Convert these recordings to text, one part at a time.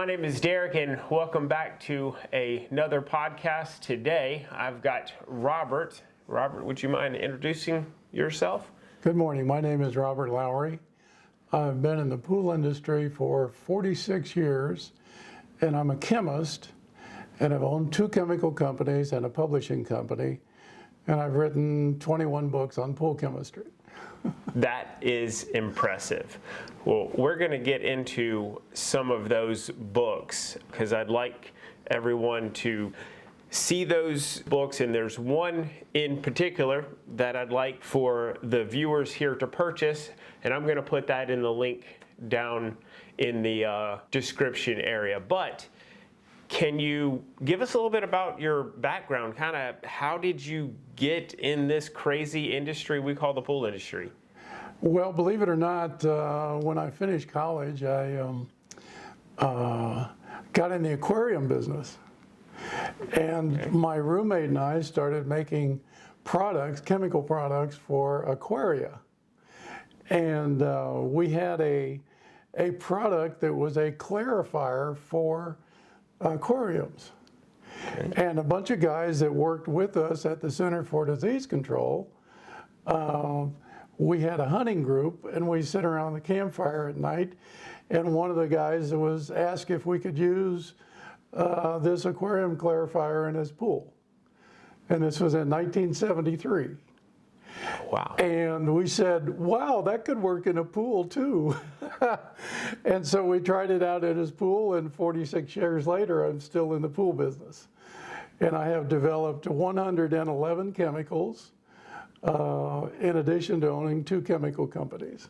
my name is Derek, and welcome back to another podcast. Today, I've got Robert. Robert, would you mind introducing yourself? Good morning. My name is Robert Lowry. I've been in the pool industry for 46 years, and I'm a chemist, and I've owned 2 chemical companies and a publishing company, and I've written 21 books on pool chemistry. That is impressive. Well, we're going to get into some of those books because I'd like everyone to see those books, and there's one in particular that I'd like for the viewers here to purchase, and I'm going to put that in the link down in the description area. But can you give us a little bit about your background? Kind of how did you get in this crazy industry we call the pool industry? Well, believe it or not, when I finished college, I got in the aquarium business. And my roommate and I started making products, chemical products for aquaria. And we had a product that was a clarifier for aquariums. Okay. And a bunch of guys that worked with us at the Center for Disease Control, we had a hunting group, and we sit around the campfire at night, and one of the guys was asked if we could use this aquarium clarifier in his pool. And this was in 1973. Wow. And we said, wow, that could work in a pool too. And so we tried it out in his pool, and 46 years later, I'm still in the pool business. And I have developed 111 chemicals, in addition to owning 2 chemical companies.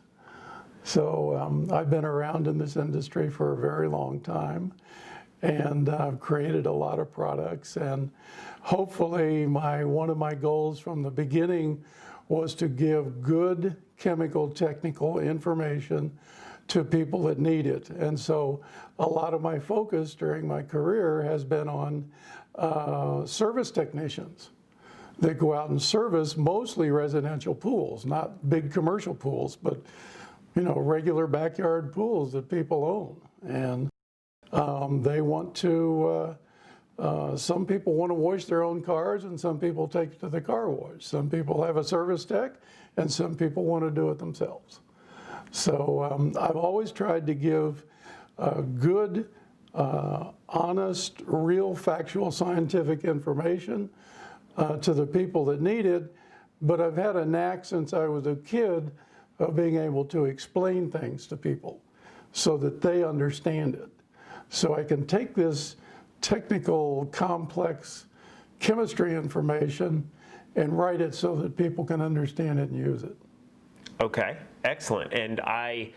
So I've been around in this industry for a very long time, and I've created a lot of products. And hopefully one of my goals from the beginning was to give good chemical technical information to people that need it. And so a lot of my focus during my career has been on service technicians that go out and service mostly residential pools, not big commercial pools, but regular backyard pools that people own. And they want to, some people want to wash their own cars, and some people take it to the car wash. Some people have a service tech, and some people want to do it themselves. So I've always tried to give good, honest, real, factual, scientific information to the people that need it, but I've had a knack since I was a kid of being able to explain things to people so that they understand it. So I can take this technical, complex chemistry information and write it so that people can understand it and use it. Okay, excellent. And I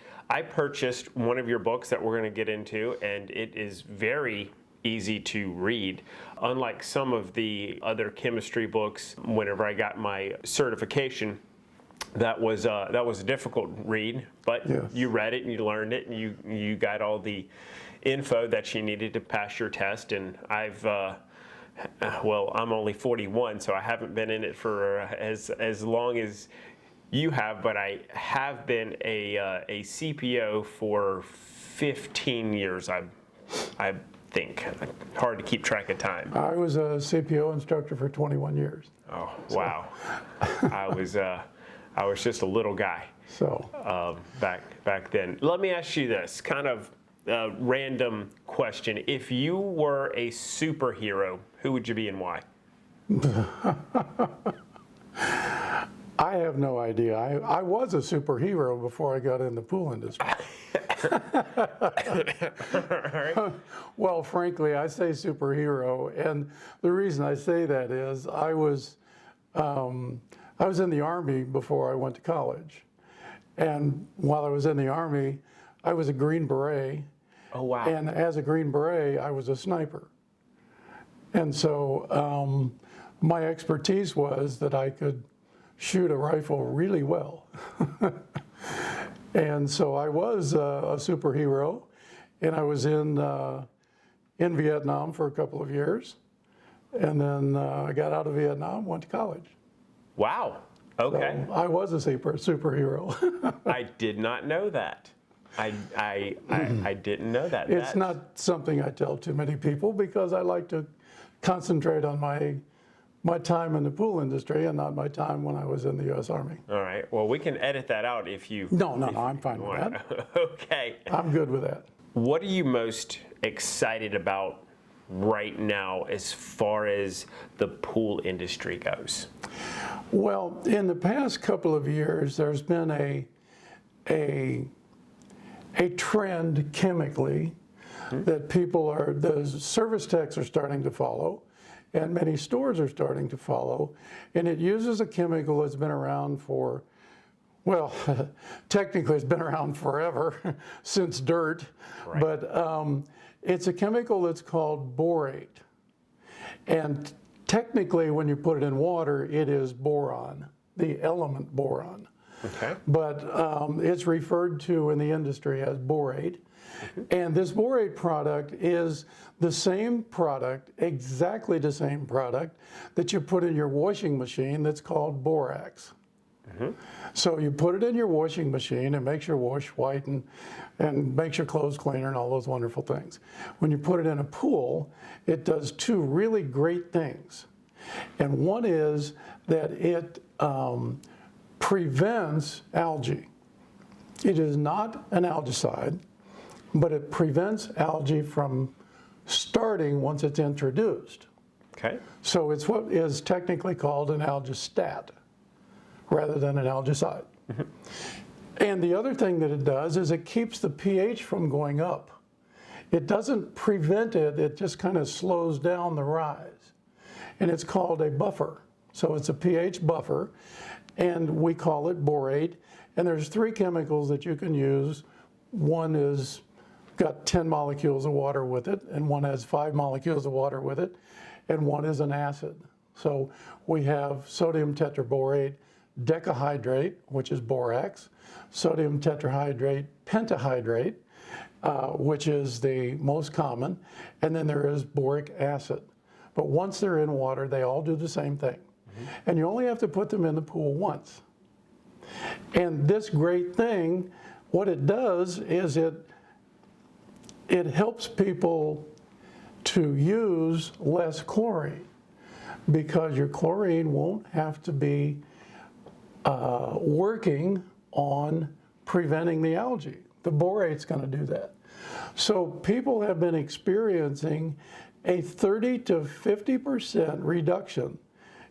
purchased one of your books that we're going to get into, and it is very easy to read. Unlike some of the other chemistry books, whenever I got my certification, that was a difficult read, but yes. You read it and you learned it, and you got all the info that you needed to pass your test. And I'm only 41, so I haven't been in it for as long as you have, but I have been a CPO for 15 years. I think. Hard to keep track of time. I was a CPO instructor for 21 years. Oh, wow. I was just a little guy. So back then. Let me ask you this kind of random question. If you were a superhero, who would you be and why? I have no idea. I was a superhero before I got in the pool industry. Well, frankly, I say superhero, and the reason I say that is I was in the Army before I went to college, and while I was in the Army, I was a Green Beret. Oh, wow. And as a Green Beret, I was a sniper. And so my expertise was that I could shoot a rifle really well. And so I was a superhero, and I was in Vietnam for a couple of years, and then I got out of Vietnam, went to college. Wow. Okay. So I was a superhero. I did not know that. I didn't know that. It's not something I tell too many people because I like to concentrate on my time in the pool industry and not my time when I was in the U.S. Army. All right. Well, we can edit that out if you. No, I'm fine with that. Okay. I'm good with that. What are you most excited about right now as far as the pool industry goes? Well, in the past couple of years, there's been a trend chemically that the service techs are starting to follow, and many stores are starting to follow, and it uses a chemical that's been around for, well, technically it's been around forever, since dirt, Right. but it's a chemical that's called borate. And technically, when you put it in water, it is boron, the element boron. Okay. But it's referred to in the industry as borate. And this borate product is the same product, exactly the same product, that you put in your washing machine that's called borax. So you put it in your washing machine, it makes your wash white and makes your clothes cleaner and all those wonderful things. When you put it in a pool, it does two really great things. And one is that it prevents algae. It is not an algicide, but it prevents algae from starting once it's introduced. Okay. So it's what is technically called an algistat rather than an algicide. And the other thing that it does is it keeps the pH from going up. It doesn't prevent it, it just kind of slows down the rise. And it's called a buffer. So it's a pH buffer, and we call it borate. And there's three chemicals that you can use. One is got 10 molecules of water with it, and one has 5 molecules of water with it, and one is an acid. So we have sodium tetraborate, decahydrate, which is borax, sodium tetrahydrate, pentahydrate, which is the most common, and then there is boric acid. But once they're in water, they all do the same thing. And you only have to put them in the pool once. And this great thing, what it does is it helps people to use less chlorine, because your chlorine won't have to be working on preventing the algae. The borate's going to do that. So people have been experiencing a 30 to 50% reduction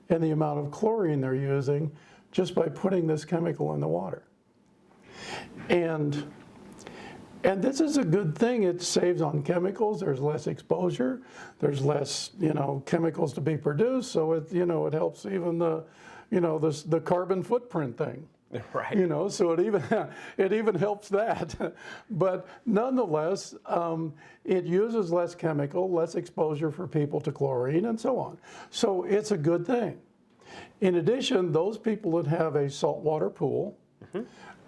in the amount of chlorine they're using just by putting this chemical in the water. And this is a good thing. It saves on chemicals. There's less exposure. There's less, chemicals to be produced. So it helps even the carbon footprint thing. Right. So it even helps that. But nonetheless, it uses less chemical, less exposure for people to chlorine, and so on. So it's a good thing. In addition, those people that have a saltwater pool,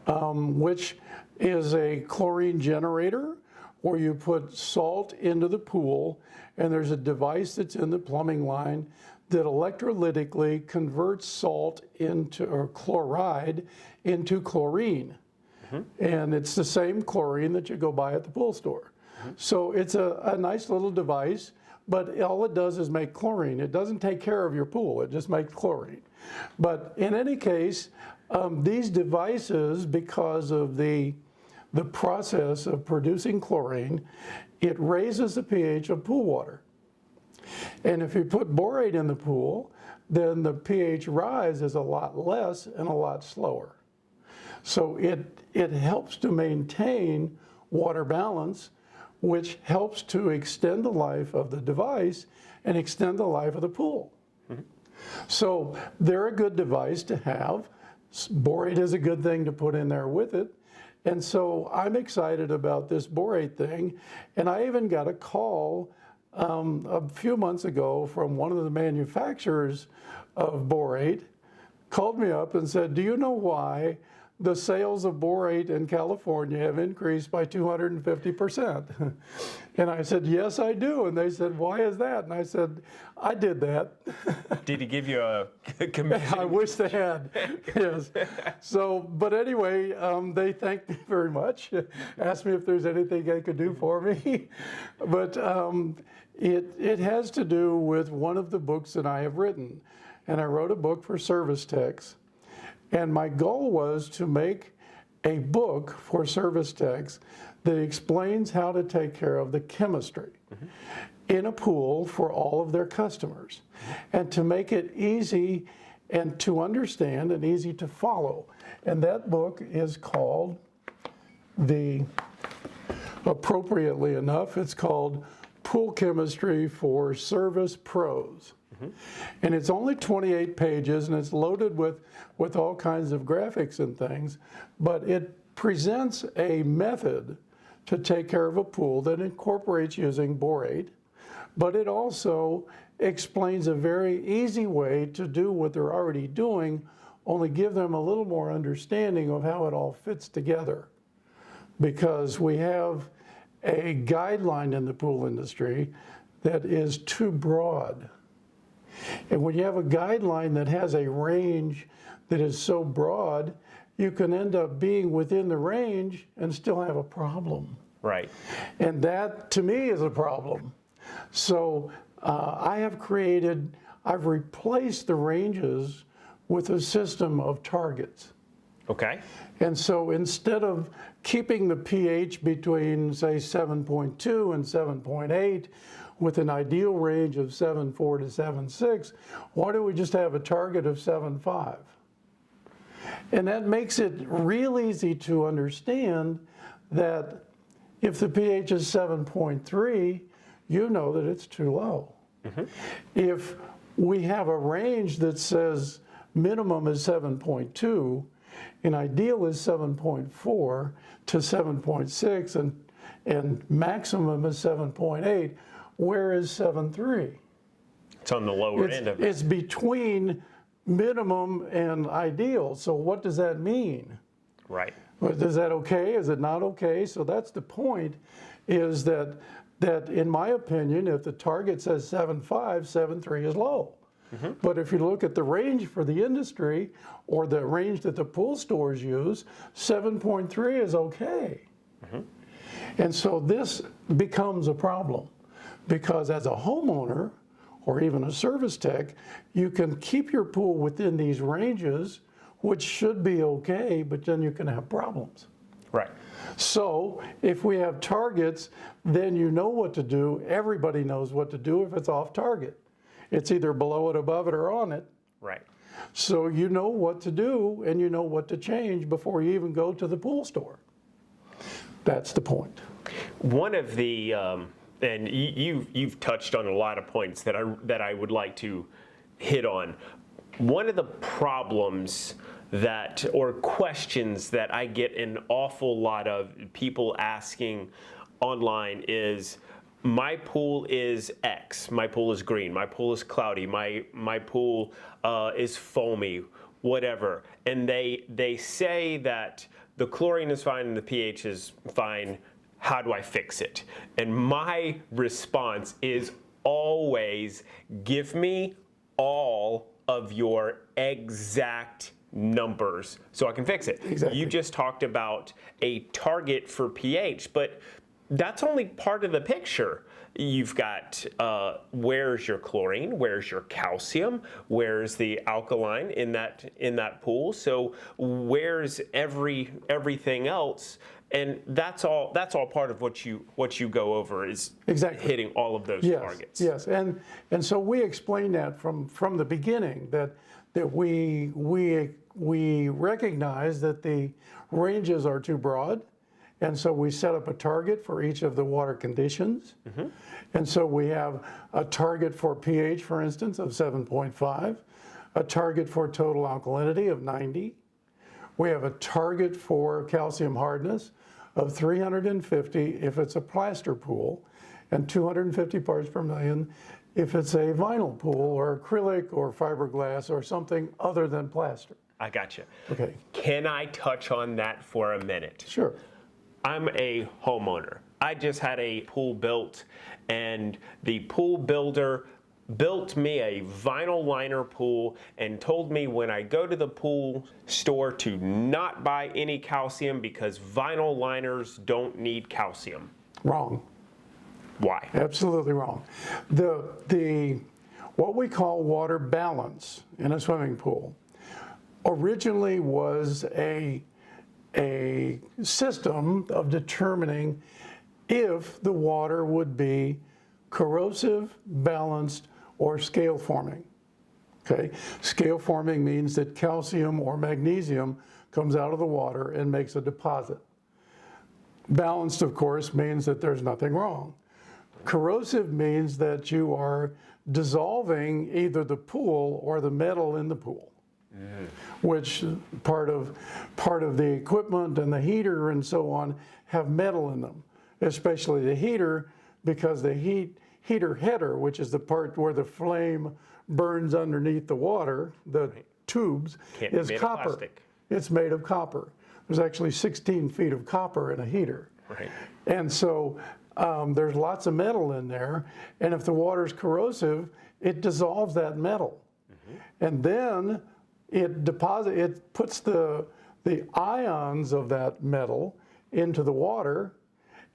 which is a chlorine generator, where you put salt into the pool, and there's a device that's in the plumbing line that electrolytically converts salt or chloride into chlorine. And it's the same chlorine that you go buy at the pool store. So it's a nice little device, but all it does is make chlorine. It doesn't take care of your pool, it just makes chlorine. But in any case, these devices, because of the process of producing chlorine, it raises the pH of pool water. And if you put borate in the pool, then the pH rise is a lot less and a lot slower. So it helps to maintain water balance, which helps to extend the life of the device and extend the life of the pool. So they're a good device to have. Borate is a good thing to put in there with it. And so I'm excited about this borate thing. And I even got a call a few months ago from one of the manufacturers of borate, called me up and said, do you know why the sales of borate in California have increased by 250%. And I said, yes, I do. And they said, why is that? And I said, I did that. Did he give you a commission? I wish they had, yes. So, but anyway, they thanked me very much, asked me if there's anything they could do for me. But it has to do with one of the books that I have written. And I wrote a book for service techs. And my goal was to make a book for service techs that explains how to take care of the chemistry in a pool for all of their customers, and to make it easy and to understand and easy to follow. And that book is called, appropriately enough, it's called Pool Chemistry for Service Pros. And it's only 28 pages, and it's loaded with all kinds of graphics and things, but it presents a method to take care of a pool that incorporates using borate, but it also explains a very easy way to do what they're already doing, only give them a little more understanding of how it all fits together. Because we have a guideline in the pool industry that is too broad. And when you have a guideline that has a range that is so broad, you can end up being within the range and still have a problem. Right. And that, to me, is a problem. So I've replaced the ranges with a system of targets. Okay. And so instead of keeping the pH between, say, 7.2 and 7.8, with an ideal range of 7.4 to 7.6, why don't we just have a target of 7.5? And that makes it real easy to understand that if the pH is 7.3, you know that it's too low. If we have a range that says minimum is 7.2 and ideal is 7.4 to 7.6 and maximum is 7.8, where is 7.3? It's on the lower end of it. It's between minimum and ideal. So what does that mean? Right. Is that okay? Is it not okay? So that's the point, is that in my opinion, if the target says 7.5, 7.3 is low. But if you look at the range for the industry or the range that the pool stores use, 7.3 is okay. And so this becomes a problem, because as a homeowner or even a service tech, you can keep your pool within these ranges, which should be okay, but then you can have problems. Right. So if we have targets, then you know what to do. Everybody knows what to do if it's off target. It's either below it, above it, or on it. Right. So you know what to do, and you know what to change before you even go to the pool store. That's the point. One of the, and you've touched on a lot of points that I would like to hit on. One of the problems or questions that I get an awful lot of people asking online is, my pool is X, my pool is green, my pool is cloudy, my pool is foamy, whatever. And they say that the chlorine is fine and the pH is fine. How do I fix it? And my response is always, give me all of your exact numbers so I can fix it. Exactly. You just talked about a target for pH, but that's only part of the picture. You've got where's your chlorine, where's your calcium, where's the alkaline in that pool. So where's everything else? And that's all part of what you go over is exactly hitting all of those targets. Yes, and so we explained that from the beginning, that we recognize that the ranges are too broad. And so we set up a target for each of the water conditions. And so we have a target for pH, for instance, of 7.5, a target for total alkalinity of 90. We have a target for calcium hardness of 350 if it's a plaster pool, and 250 parts per million if it's a vinyl pool or acrylic or fiberglass or something other than plaster. I got you. Okay. Can I touch on that for a minute? Sure. I'm a homeowner. I just had a pool built, and the pool builder built me a vinyl liner pool and told me when I go to the pool store to not buy any calcium because vinyl liners don't need calcium. Wrong. Why? Absolutely wrong. The what we call water balance in a swimming pool originally was a system of determining if the water would be corrosive, balanced, or scale forming. Okay? Scale forming means that calcium or magnesium comes out of the water and makes a deposit. Balanced, of course, means that there's nothing wrong. Corrosive means that you are dissolving either the pool or the metal in the pool, which part of the equipment and the heater and so on have metal in them, especially the heater, because the heater header, which is the part where the flame burns underneath the water, the tubes, is copper. It's made of copper. There's actually 16 feet of copper in a heater. Right. And so there's lots of metal in there, and if the water's corrosive, it dissolves that metal. And then it puts the ions of that metal into the water,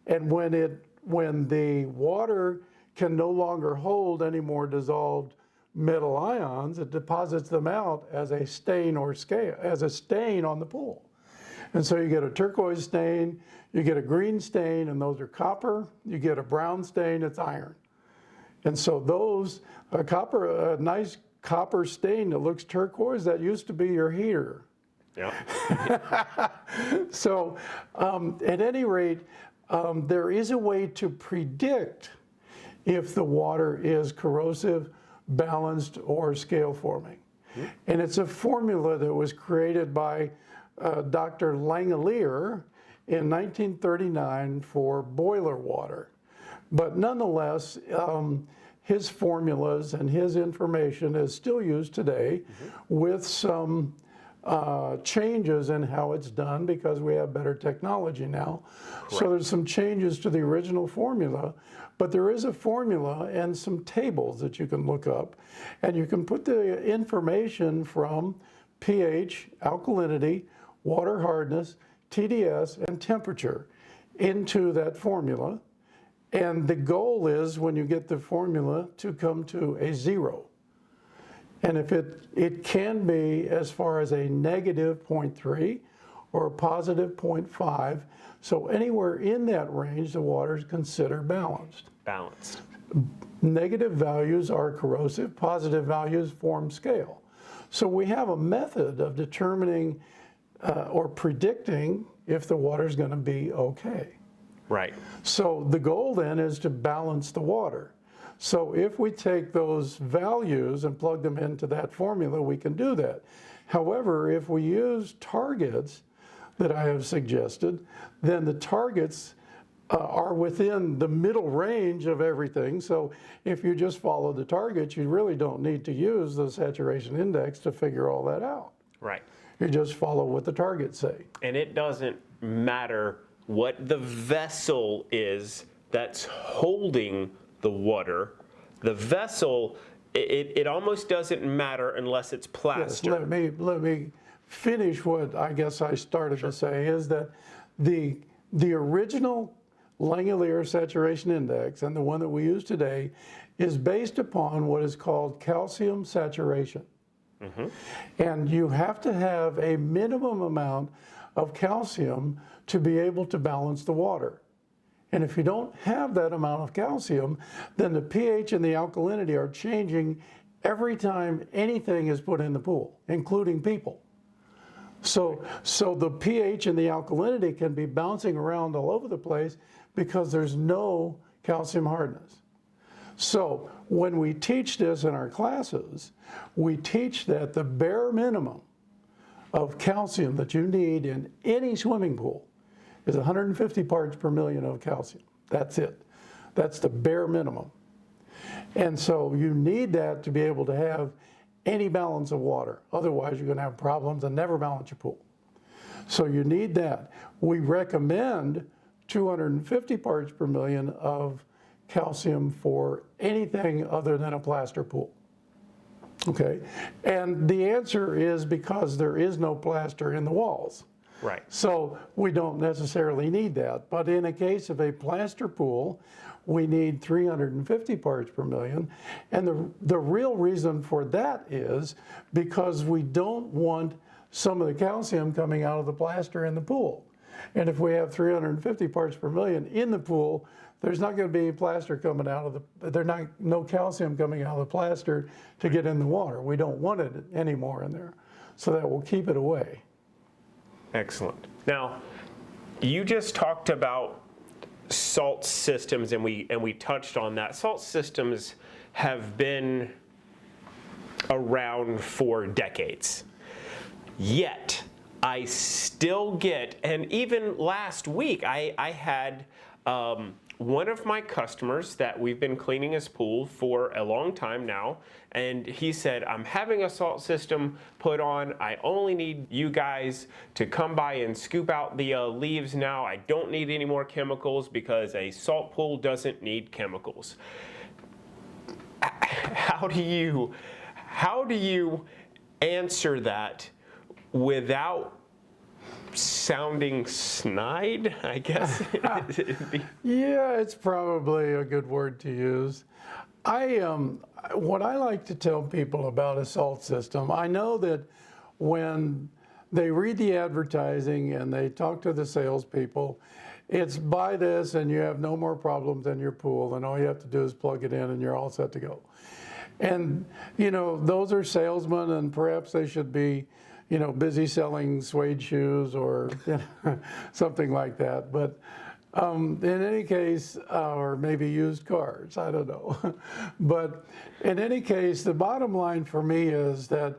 and when the water can no longer hold any more dissolved metal ions, it deposits them out as a stain or scale, as a stain on the pool. And so you get a turquoise stain, you get a green stain, and those are copper. You get a brown stain, it's iron. And so a nice copper stain that looks turquoise, that used to be your heater. Yeah. So at any rate, there is a way to predict if the water is corrosive, balanced, or scale forming. And it's a formula that was created by Dr. Langelier in 1939 for boiler water. But nonetheless, his formulas and his information is still used today with some changes in how it's done because we have better technology now. Correct. So there's some changes to the original formula, but there is a formula and some tables that you can look up, and you can put the information from pH, alkalinity, water hardness, TDS, and temperature into that formula. And the goal is, when you get the formula, to come to a 0. And if it can be as far as a negative 0.3 or a positive 0.5. So anywhere in that range, the water is considered balanced. Balanced. Negative values are corrosive, positive values form scale. So we have a method of determining or predicting if the water is going to be okay. Right. So the goal then is to balance the water. So if we take those values and plug them into that formula, we can do that. However, if we use targets that I have suggested, then the targets are within the middle range of everything. So if you just follow the targets, you really don't need to use the saturation index to figure all that out. Right. You just follow what the targets say. And it doesn't matter what the vessel is that's holding the water. The vessel, it almost doesn't matter unless it's plaster. Yes, let me finish what I guess I started to say, is that the original Langelier saturation index and the one that we use today is based upon what is called calcium saturation. And you have to have a minimum amount of calcium to be able to balance the water. And if you don't have that amount of calcium, then the pH and the alkalinity are changing every time anything is put in the pool, including people. So the pH and the alkalinity can be bouncing around all over the place because there's no calcium hardness. So when we teach this in our classes, we teach that the bare minimum of calcium that you need in any swimming pool is 150 parts per million of calcium. That's it. That's the bare minimum. And so you need that to be able to have any balance of water. Otherwise, you're going to have problems and never balance your pool. So you need that. We recommend 250 parts per million of calcium for anything other than a plaster pool. Okay, and the answer is because there is no plaster in the walls. Right. So we don't necessarily need that. But in a case of a plaster pool, we need 350 parts per million. And the real reason for that is because we don't want some of the calcium coming out of the plaster in the pool. And if we have 350 parts per million in the pool, there's not going to be plaster coming out of no calcium coming out of the plaster to get in the water. We don't want it anymore in there. So that will keep it away. Excellent. Now, you just talked about salt systems, and we touched on that. Salt systems have been around for decades. Yet, I still get, and even last week, I had one of my customers that we've been cleaning his pool for a long time now, and he said, I'm having a salt system put on. I only need you guys to come by and scoop out the leaves now. I don't need any more chemicals because a salt pool doesn't need chemicals. How do you answer that without sounding snide, I guess? Yeah, it's probably a good word to use. What I like to tell people about a salt system, I know that when they read the advertising and they talk to the salespeople, it's buy this and you have no more problems in your pool, and all you have to do is plug it in and you're all set to go. And, those are salesmen, and perhaps they should be busy selling suede shoes or something like that. But in any case, or maybe used cars, I don't know. But in any case, the bottom line for me is that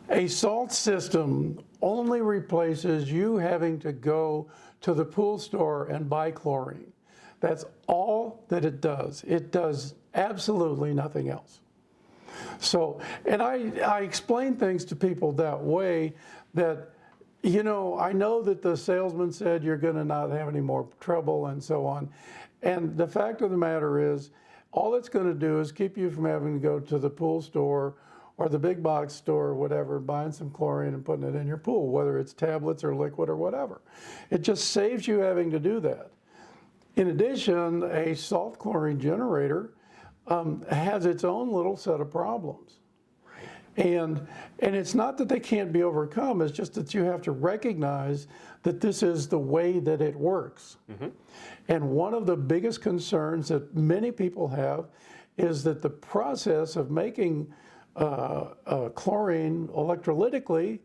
a salt system only replaces you having to go to the pool store and buy chlorine. That's all that it does. It does absolutely nothing else. So, and I explain things to people that way that, I know that the salesman said you're going to not have any more trouble and so on. And the fact of the matter is, all it's going to do is keep you from having to go to the pool store or the big box store or whatever, buying some chlorine and putting it in your pool, whether it's tablets or liquid or whatever. It just saves you having to do that. In addition, a salt chlorine generator has its own little set of problems. And it's not that they can't be overcome, it's just that you have to recognize that this is the way that it works. Mm-hmm. And one of the biggest concerns that many people have is that the process of making chlorine electrolytically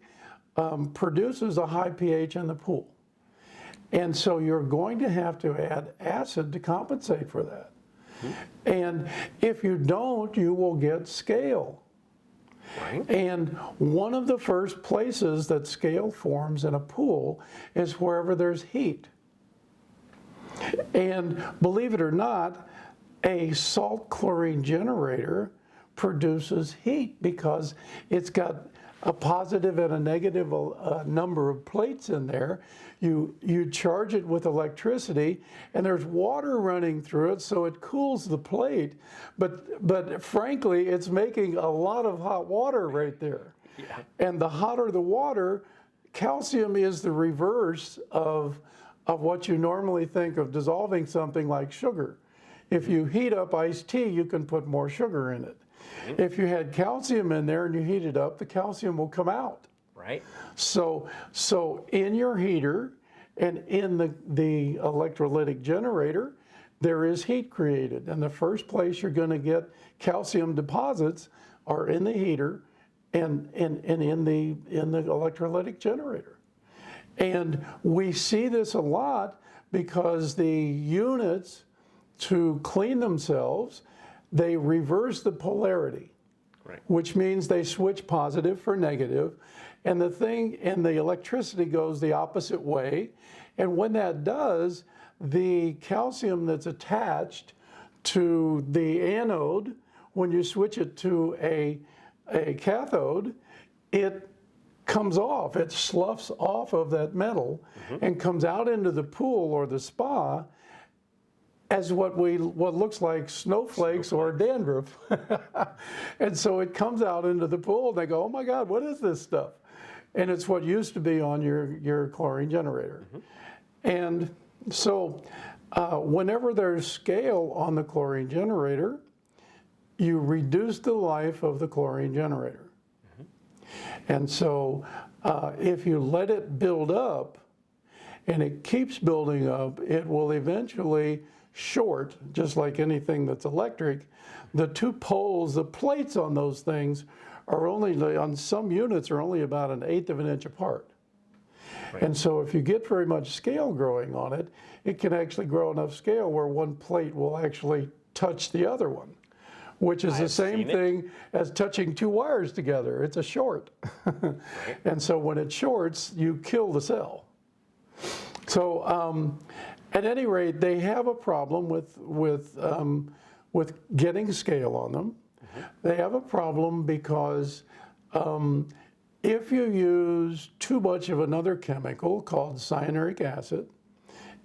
produces a high pH in the pool. And so you're going to have to add acid to compensate for that. Mm-hmm. And if you don't, you will get scale. Right. And one of the first places that scale forms in a pool is wherever there's heat. And believe it or not, a salt chlorine generator produces heat because it's got a positive and a negative number of plates in there. You charge it with electricity, and there's water running through it, so it cools the plate. But frankly, it's making a lot of hot water right there. Yeah. And the hotter the water, calcium is the reverse of what you normally think of dissolving something like sugar. If you heat up iced tea, you can put more sugar in it. Mm-hmm. If you had calcium in there and you heat it up, the calcium will come out. Right. So in your heater and in the electrolytic generator, there is heat created. And the first place you're going to get calcium deposits are in the heater and in the electrolytic generator. And we see this a lot because the units, to clean themselves, they reverse the polarity, right, which means they switch positive for negative, and the electricity goes the opposite way. And when that does, the calcium that's attached to the anode when you switch it to a cathode, it comes off, it sloughs off of that metal and comes out into the pool or the spa as what looks like snowflakes or dandruff. And so it comes out into the pool and they go, oh my God, what is this stuff? And it's what used to be on your chlorine generator. And so whenever there's scale on the chlorine generator, you reduce the life of the chlorine generator. And so if you let it build up and it keeps building up, it will eventually short, just like anything that's electric. The two poles, the plates on those things are only, on some units, are only about 1/8 of an inch apart. Right. And so if you get very much scale growing on it, it can actually grow enough scale where one plate will actually touch the other one, which is the same thing as touching two wires together. It's a short. Right. And so when it shorts, you kill the cell. So at any rate, they have a problem with getting scale on them. They have a problem because if you use too much of another chemical called cyanuric acid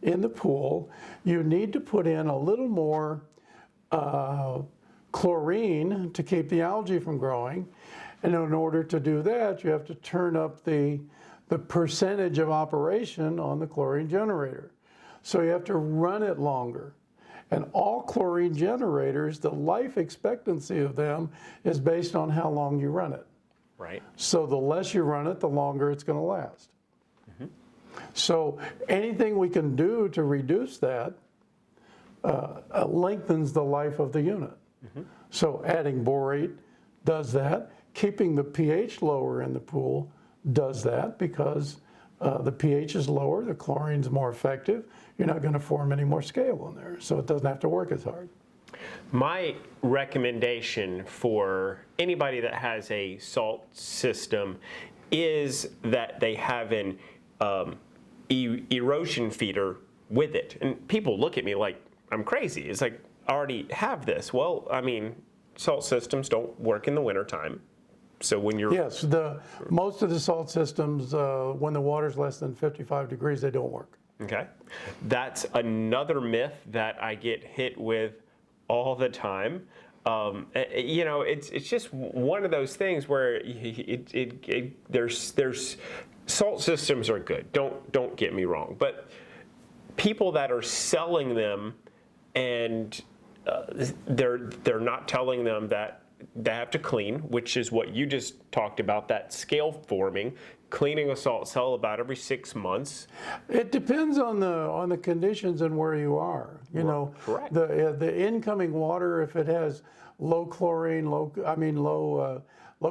in the pool, you need to put in a little more chlorine to keep the algae from growing. And in order to do that, you have to turn up the percentage of operation on the chlorine generator. So you have to run it longer. And all chlorine generators, the life expectancy of them is based on how long you run it. Right. So the less you run it, the longer it's going to last. So anything we can do to reduce that lengthens the life of the unit. So adding borate does that. Keeping the pH lower in the pool does that because the pH is lower, the chlorine's more effective. You're not going to form any more scale on there, so it doesn't have to work as hard. My recommendation for anybody that has a salt system is that they have an erosion feeder with it. And people look at me like I'm crazy. It's like, I already have this. Well, I mean, salt systems don't work in the wintertime. So when you're... Yes, most of the salt systems, when the water's less than 55 degrees, they don't work. Okay. That's another myth that I get hit with all the time. You know, it's just one of those things where there's salt systems are good. Don't get me wrong, but people that are selling them and they're not telling them that they have to clean, which is what you just talked about, that scale forming, cleaning a salt cell about every 6 months. It depends on the conditions and where you are. You know, correct. The incoming water, if it has low chlorine, low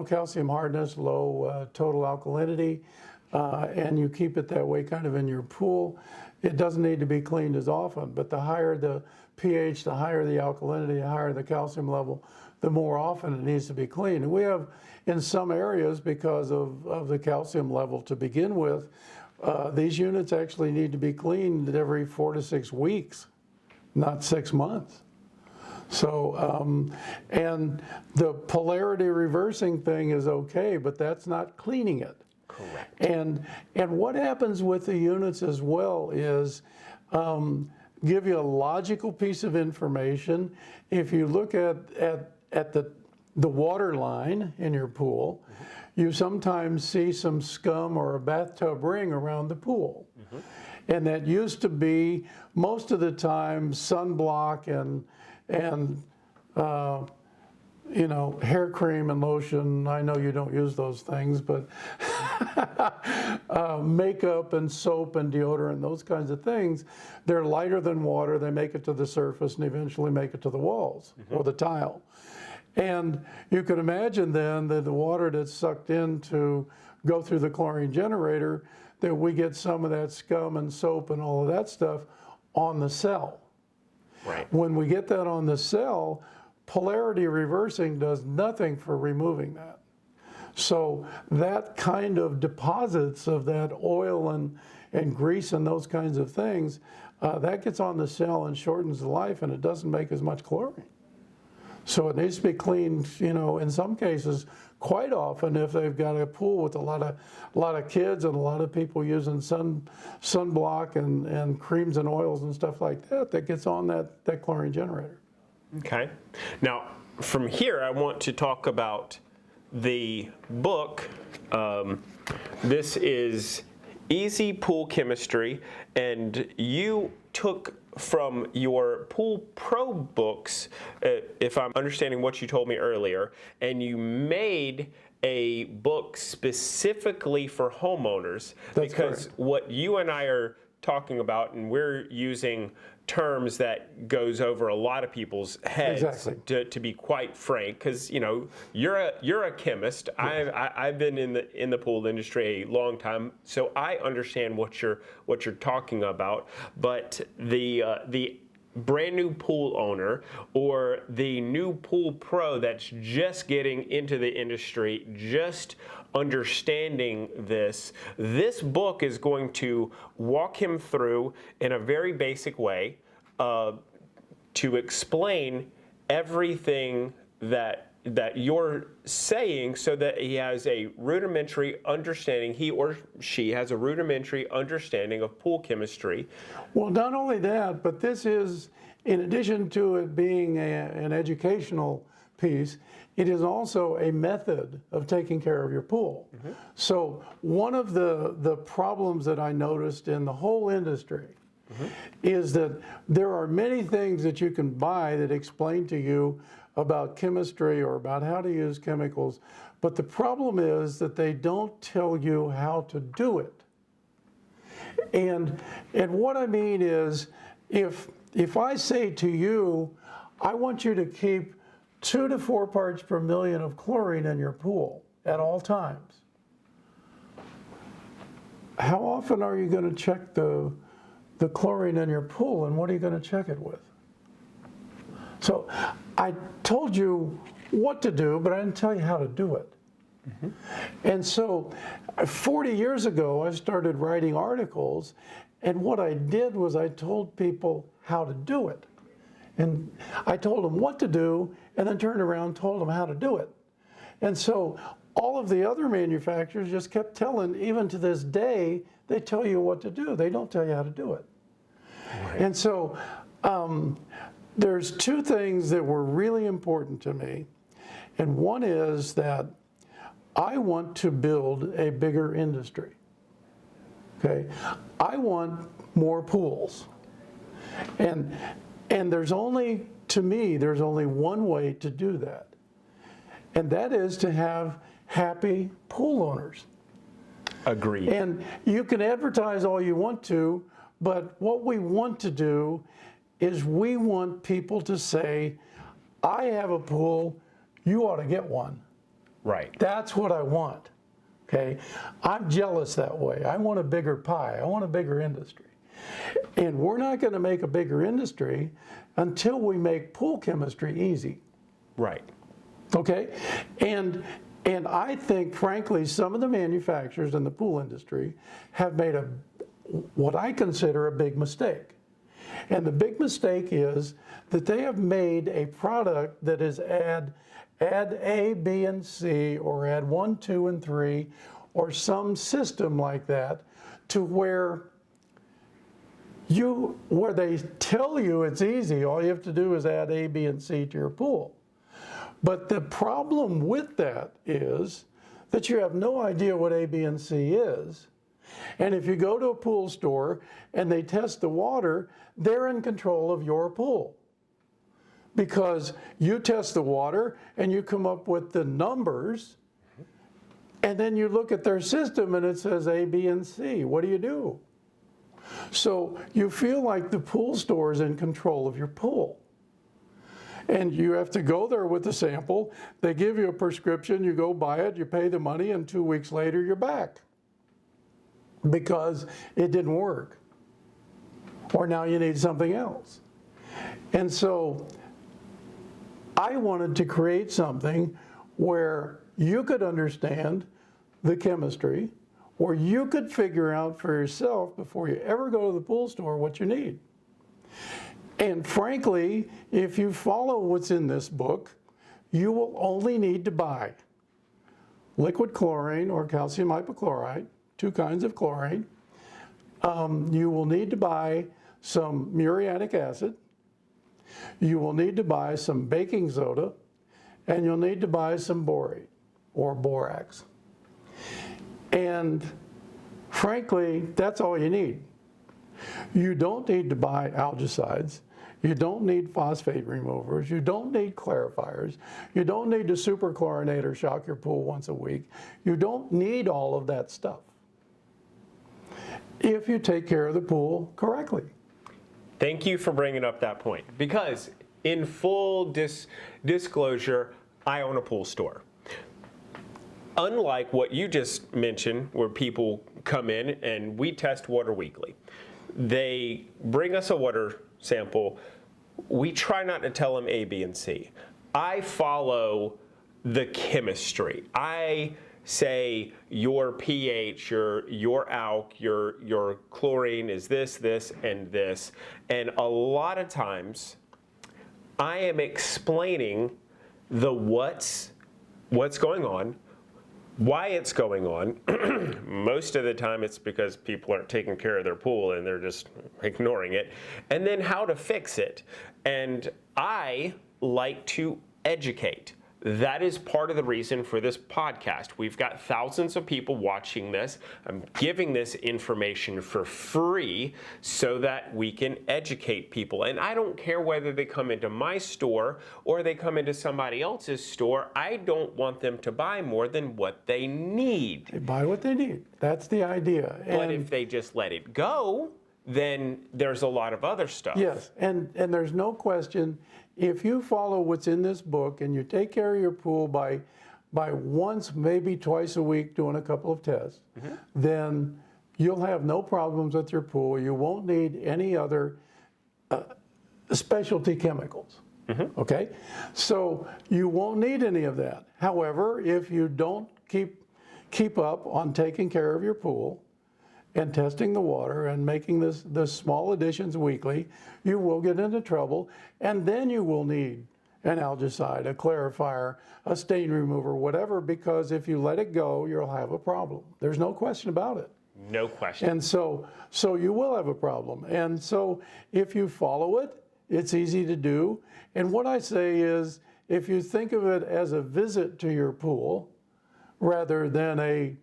calcium hardness, low total alkalinity, and you keep it that way kind of in your pool, it doesn't need to be cleaned as often. But the higher the pH, the higher the alkalinity, the higher the calcium level, the more often it needs to be cleaned. And we have, in some areas, because of the calcium level to begin with, these units actually need to be cleaned every 4 to 6 weeks, not 6 months. So, and the polarity reversing thing is okay, but that's not cleaning it. Correct. And what happens with the units as well is give you a logical piece of information. If you look at the water line in your pool, you sometimes see some scum or a bathtub ring around the pool. And that used to be, most of the time, sunblock and you know, hair cream and lotion. I know you don't use those things, but makeup and soap and deodorant, those kinds of things, they're lighter than water. They make it to the surface and eventually make it to the walls or the tile. And you can imagine then that the water that's sucked in to go through the chlorine generator, that we get some of that scum and soap and all of that stuff on the cell. Right. When we get that on the cell, polarity reversing does nothing for removing that. So that kind of deposits of that oil and grease and those kinds of things, that gets on the cell and shortens the life, and it doesn't make as much chlorine. So it needs to be cleaned, in some cases, quite often if they've got a pool with a lot of kids and a lot of people using sunblock and creams and oils and stuff like that gets on that chlorine generator. Okay. Now, from here, I want to talk about the book. This is Easy Pool Chemistry, and you took from your Pool Pro books, if I'm understanding what you told me earlier, and you made a book specifically for homeowners. That's because correct. what you and I are talking about, and we're using terms that goes over a lot of people's heads, Exactly. to be quite frank, because you're a chemist. Yes. I've been in the pool industry a long time, so I understand what you're talking about. But the brand new pool owner or the new pool pro that's just getting into the industry, just understanding this book is going to walk him through in a very basic way to explain everything that you're saying, so that he has a rudimentary understanding, he or she has a rudimentary understanding of pool chemistry. Well, not only that, but this is, in addition to it being an educational piece, it is also a method of taking care of your pool. Mm-hmm. So one of the problems that I noticed in the whole industry is that there are many things that you can buy that explain to you about chemistry or about how to use chemicals, but the problem is that they don't tell you how to do it. And what I mean is, if I say to you, I want you to keep 2 to 4 parts per million of chlorine in your pool at all times, how often are you going to check the chlorine in your pool, and what are you going to check it with? So I told you what to do, but I didn't tell you how to do it. Mm-hmm. And so 40 years ago, I started writing articles, and what I did was I told people how to do it. And I told them what to do, and then turned around and told them how to do it. And so all of the other manufacturers just kept telling, even to this day, they tell you what to do. They don't tell you how to do it. Right. And so there's 2 things that were really important to me. And one is that I want to build a bigger industry. Okay? I want more pools. And there's only, to me, there's only one way to do that. And that is to have happy pool owners. Agreed. And you can advertise all you want to, but what we want to do is we want people to say, I have a pool, you ought to get one. Right. That's what I want. Okay? I'm jealous that way. I want a bigger pie. I want a bigger industry. And we're not going to make a bigger industry until we make pool chemistry easy. Right. Okay? And I think, frankly, some of the manufacturers in the pool industry have made what I consider a big mistake. And the big mistake is that they have made a product that is add A, B, and C, or add 1, 2, and 3, or some system like that, to where they tell you it's easy. All you have to do is add A, B, and C to your pool. But the problem with that is that you have no idea what A, B, and C is. And if you go to a pool store and they test the water, they're in control of your pool. Because you test the water and you come up with the numbers, and then you look at their system and it says A, B, and C. What do you do? So you feel like the pool store is in control of your pool. And you have to go there with a sample. They give you a prescription, you go buy it, you pay the money, and 2 weeks later you're back. Because it didn't work. Or now you need something else. And so I wanted to create something where you could understand the chemistry, where you could figure out for yourself before you ever go to the pool store what you need. And frankly, if you follow what's in this book, you will only need to buy liquid chlorine or calcium hypochlorite, 2 kinds of chlorine. You will need to buy some muriatic acid. You will need to buy some baking soda, and you'll need to buy some borate or borax. And frankly, that's all you need. You don't need to buy algicides. You don't need phosphate removers. You don't need clarifiers. You don't need to superchlorinate or shock your pool once a week. You don't need all of that stuff if you take care of the pool correctly. Thank you for bringing up that point, because in full disclosure, I own a pool store. Unlike what you just mentioned, where people come in and we test water weekly. They bring us a water sample. We try not to tell them A, B, and C. I follow the chemistry. I say your pH, your alk, your chlorine is this, and this. And a lot of times I am explaining the what's going on, why it's going on. Most of the time it's because people aren't taking care of their pool and they're just ignoring it. And then how to fix it. And I like to educate. That is part of the reason for this podcast. We've got thousands of people watching this. I'm giving this information for free so that we can educate people. And I don't care whether they come into my store or they come into somebody else's store. I don't want them to buy more than what they need. They buy what they need. That's the idea. But if they just let it go, then there's a lot of other stuff. Yes, and there's no question, if you follow what's in this book and you take care of your pool by once, maybe twice a week doing a couple of tests, then you'll have no problems with your pool. You won't need any other specialty chemicals. Okay? So you won't need any of that. However, if you don't keep up on taking care of your pool and testing the water and making the small additions weekly, you will get into trouble, and then you will need an algicide, a clarifier, a stain remover, whatever, because if you let it go, you'll have a problem. There's no question about it. No question. And so you will have a problem. And so if you follow it, it's easy to do. And what I say is, if you think of it as a visit to your pool rather than a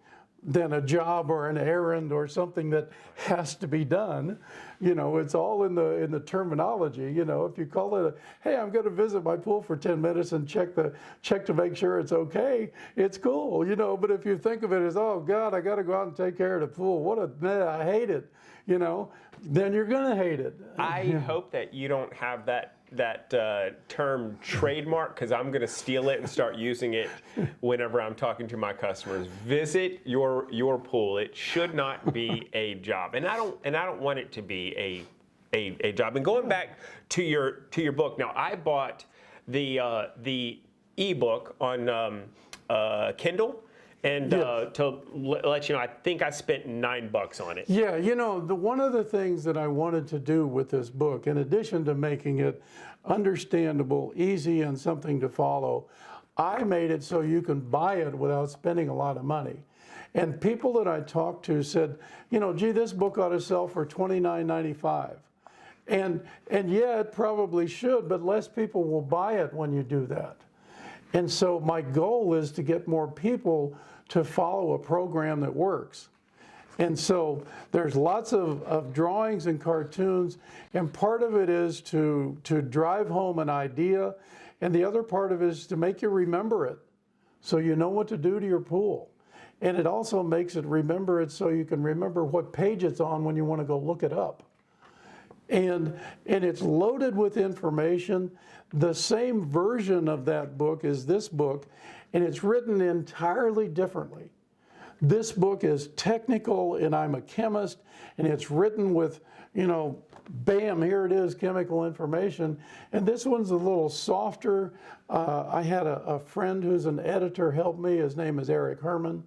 job or an errand or something that has to be done, it's all in the terminology. If you call it hey, I'm going to visit my pool for 10 minutes and check to make sure it's okay, it's cool, but if you think of it as, oh God, I got to go out and take care of the pool, I hate it, then you're going to hate it. I hope that you don't have that term trademark, because I'm going to steal it and start using it whenever I'm talking to my customers. Visit your pool. It should not be a job, and I don't want it to be a job. And going back to your book, now I bought the ebook on Kindle. And to let you know, I think I spent $9 on it. Yeah, one of the things that I wanted to do with this book, in addition to making it understandable, easy, and something to follow, I made it so you can buy it without spending a lot of money. And people that I talked to said, gee, this book ought to sell for $29.95. And yeah, it probably should, but less people will buy it when you do that. And so my goal is to get more people to follow a program that works. And so there's lots of drawings and cartoons, and part of it is to drive home an idea, and the other part of it is to make you remember it, so you know what to do to your pool. And it also makes it remember it so you can remember what page it's on when you want to go look it up. And it's loaded with information. The same version of that book is this book, and it's written entirely differently. This book is technical, and I'm a chemist, and it's written with, bam, here it is, chemical information. And this one's a little softer. I had a friend who's an editor help me. His name is Eric Herman,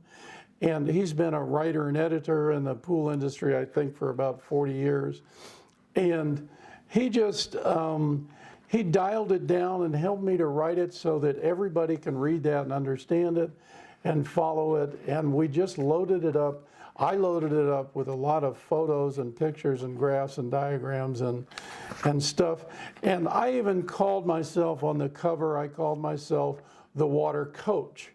and he's been a writer and editor in the pool industry, I think, for about 40 years. And he just, he dialed it down and helped me to write it so that everybody can read that and understand it and follow it. And we just loaded it up. I loaded it up with a lot of photos and pictures and graphs and diagrams and stuff. And I even called myself on the cover, I called myself the water coach.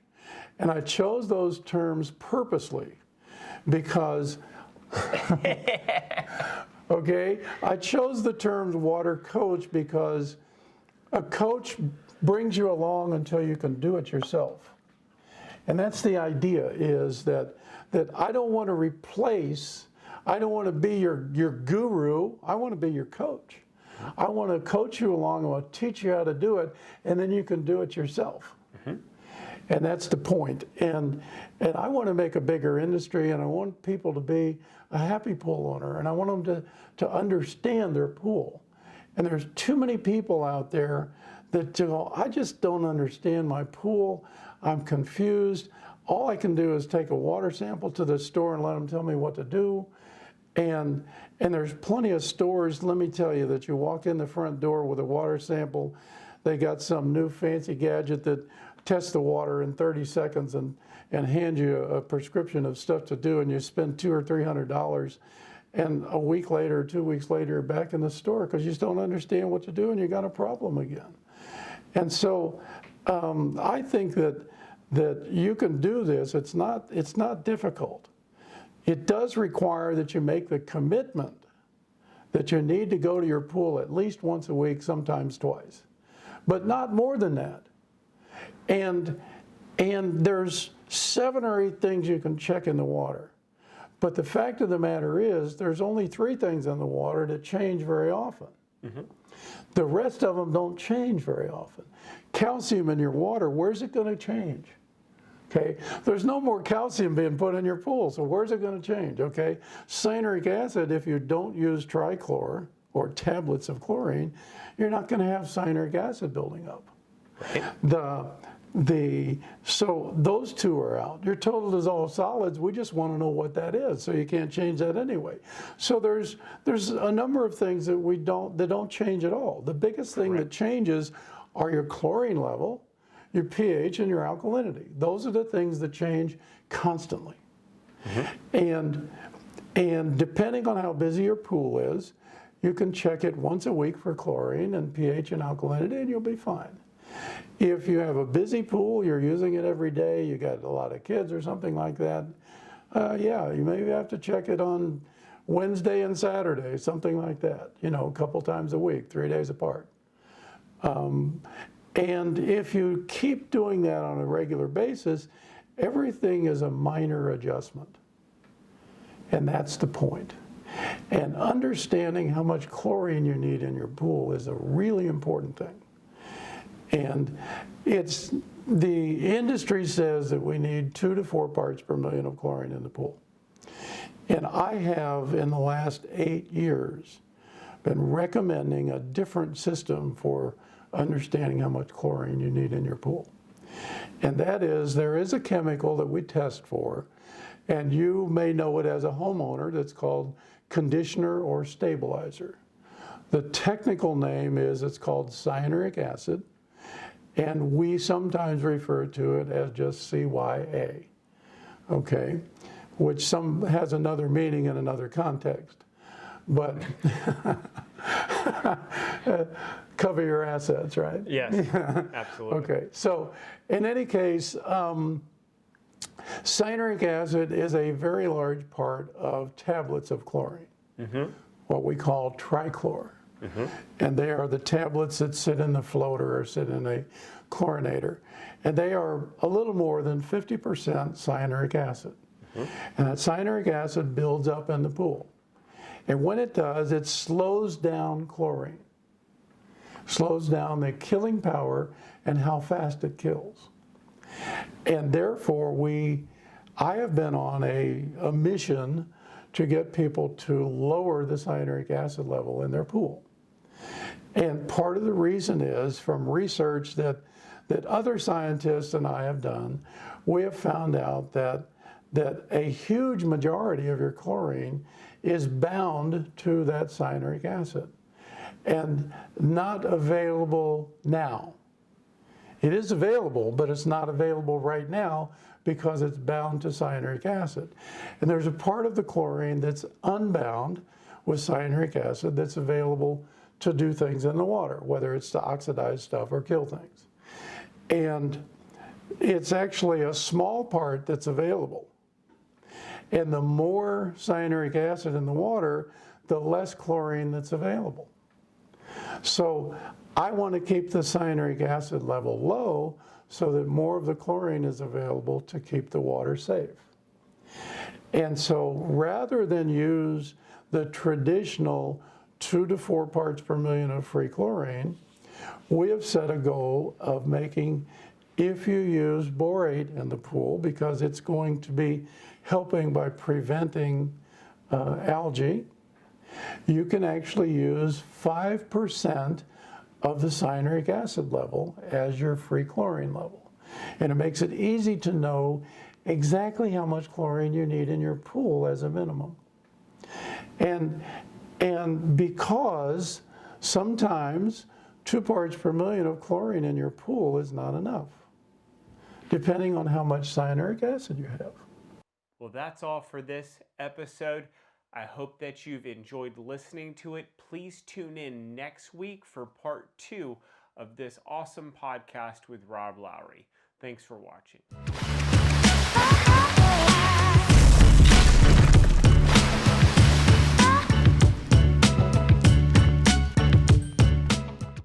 And I chose those terms purposely because, okay, I chose the terms water coach because a coach brings you along until you can do it yourself. And that's the idea, is that I don't want to replace, I don't want to be your guru, I want to be your coach. I want to coach you along, I want to teach you how to do it, and then you can do it yourself. And that's the point. And I want to make a bigger industry, and I want people to be a happy pool owner, and I want them to understand their pool. And there's too many people out there that go, I just don't understand my pool, I'm confused. All I can do is take a water sample to the store and let them tell me what to do. And there's plenty of stores, let me tell you, that you walk in the front door with a water sample, they got some new fancy gadget that tests the water in 30 seconds and hand you a prescription of stuff to do, and you spend $200 or $300. And a week later, or 2 weeks later, you're back in the store because you just don't understand what to do and you got a problem again. And so I think that you can do this. It's not difficult. It does require that you make the commitment that you need to go to your pool at least once a week, sometimes twice, but not more than that. And there's 7 or 8 things you can check in the water. But the fact of the matter is, there's only 3 things in the water that change very often. The rest of them don't change very often. Calcium in your water, where's it going to change? Okay, there's no more calcium being put in your pool, so where's it going to change? Okay, cyanuric acid, if you don't use trichlor or tablets of chlorine, you're not going to have cyanuric acid building up. Right. So those 2 are out. Your total dissolved solids, we just want to know what that is, so you can't change that anyway. So there's a number of things that don't change at all. The biggest thing that changes are your chlorine level, your pH, and your alkalinity. Those are the things that change constantly. And depending on how busy your pool is, you can check it once a week for chlorine and pH and alkalinity, and you'll be fine. If you have a busy pool, you're using it every day, you got a lot of kids or something like that, yeah, you maybe have to check it on Wednesday and Saturday, something like that, a couple times a week, 3 days apart. And if you keep doing that on a regular basis, everything is a minor adjustment. And that's the point. And understanding how much chlorine you need in your pool is a really important thing. And the industry says that we need 2 to 4 parts per million of chlorine in the pool. And I have, in the last 8 years, been recommending a different system for understanding how much chlorine you need in your pool. And that is, there is a chemical that we test for, and you may know it as a homeowner, that's called conditioner or stabilizer. The technical name is, it's called cyanuric acid, and we sometimes refer to it as just CYA, okay, which has another meaning in another context. But cover your assets, right? Yes, absolutely. Okay, so in any case, cyanuric acid is a very large part of tablets of chlorine, what we call trichlor. And they are the tablets that sit in the floater or sit in a chlorinator. And they are a little more than 50% cyanuric acid. And that cyanuric acid builds up in the pool. And when it does, it slows down chlorine. Slows down the killing power and how fast it kills. And therefore, I have been on a mission to get people to lower the cyanuric acid level in their pool. And part of the reason is, from research that other scientists and I have done, we have found out that a huge majority of your chlorine is bound to that cyanuric acid. and not available now. It is available, but it's not available right now because it's bound to cyanuric acid. And there's a part of the chlorine that's unbound with cyanuric acid that's available to do things in the water, whether it's to oxidize stuff or kill things. And it's actually a small part that's available. And the more cyanuric acid in the water, the less chlorine that's available. So I want to keep the cyanuric acid level low so that more of the chlorine is available to keep the water safe. And so rather than use the traditional 2 to 4 parts per million of free chlorine, we have set a goal of making, if you use borate in the pool, because it's going to be helping by preventing algae, you can actually use 5% of the cyanuric acid level as your free chlorine level. And it makes it easy to know exactly how much chlorine you need in your pool as a minimum. And because sometimes 2 parts per million of chlorine in your pool is not enough, depending on how much cyanuric acid you have. Well, that's all for this episode. I hope that you've enjoyed listening to it. Please tune in next week for part 2 of this awesome podcast with Rob Lowry. Thanks for watching.